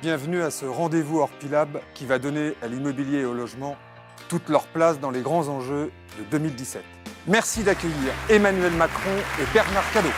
Bienvenue à ce rendez-vous Orpilab qui va donner à l'immobilier et au logement toute leur place dans les grands enjeux de 2017. Merci d'accueillir Emmanuel Macron et Bernard Cadot.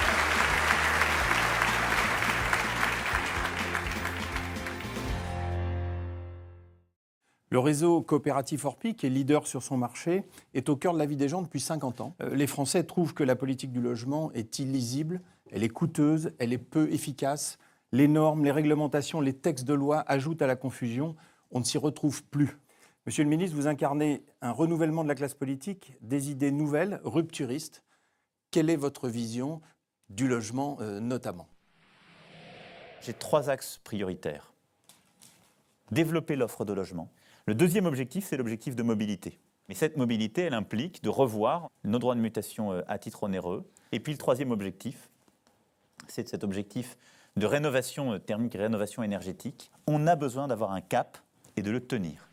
Le réseau coopératif Orpi, qui est leader sur son marché, est au cœur de la vie des gens depuis 50 ans. Les Français trouvent que la politique du logement est illisible, elle est coûteuse, elle est peu efficace. Les normes, les réglementations, les textes de loi ajoutent à la confusion. On ne s'y retrouve plus. Monsieur le ministre, vous incarnez un renouvellement de la classe politique, des idées nouvelles, rupturistes. Quelle est votre vision du logement notamment ? J'ai 3 axes prioritaires. Développer l'offre de logement. Le deuxième objectif, c'est l'objectif de mobilité. Mais cette mobilité, elle implique de revoir nos droits de mutation à titre onéreux. Et puis le troisième objectif, c'est cet objectif de rénovation thermique et rénovation énergétique. On a besoin d'avoir un cap et de le tenir.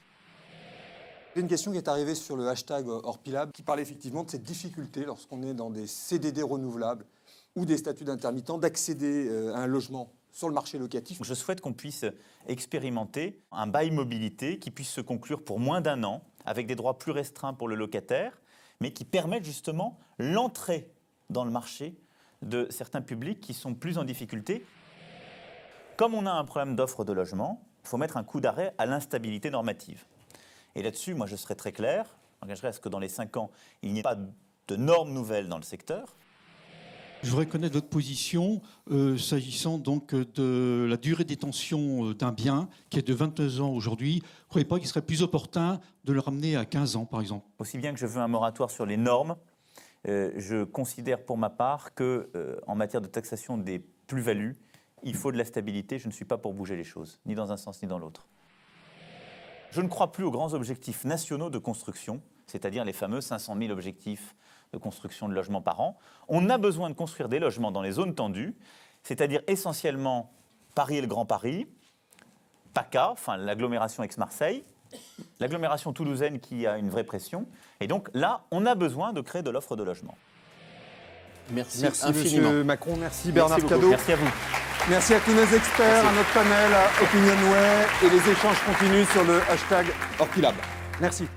Il y a une question qui est arrivée sur le hashtag Orpilab qui parle effectivement de cette difficulté lorsqu'on est dans des CDD renouvelables ou des statuts d'intermittent d'accéder à un logement sur le marché locatif. Je souhaite qu'on puisse expérimenter un bail mobilité qui puisse se conclure pour moins d'1 an, avec des droits plus restreints pour le locataire, mais qui permettent justement l'entrée dans le marché de certains publics qui sont plus en difficulté. Comme on a un problème d'offre de logement, il faut mettre un coup d'arrêt à l'instabilité normative. Et là-dessus, moi je serai très clair, j'engagerai à ce que dans les 5 ans, il n'y ait pas de normes nouvelles dans le secteur. Je voudrais connaître votre position s'agissant donc de la durée de détention d'un bien qui est de 22 ans aujourd'hui. Vous ne croyez pas qu'il serait plus opportun de le ramener à 15 ans, par exemple ? Aussi bien que je veux un moratoire sur les normes, je considère pour ma part qu'en matière de taxation des plus-values, il faut de la stabilité. Je ne suis pas pour bouger les choses, ni dans un sens ni dans l'autre. Je ne crois plus aux grands objectifs nationaux de construction, c'est-à-dire les fameux 500 000 objectifs de construction de logements par an. On a besoin de construire des logements dans les zones tendues, c'est-à-dire essentiellement Paris et le Grand Paris, PACA, enfin l'agglomération Aix-Marseille, l'agglomération toulousaine qui a une vraie pression. Et donc là, on a besoin de créer de l'offre de logement. Merci infiniment. Monsieur Macron, merci Bernard Cadot. Merci à vous. Merci à tous nos experts, à notre panel, à Opinionway, et les échanges continuent sur le hashtag Orpilab. Merci.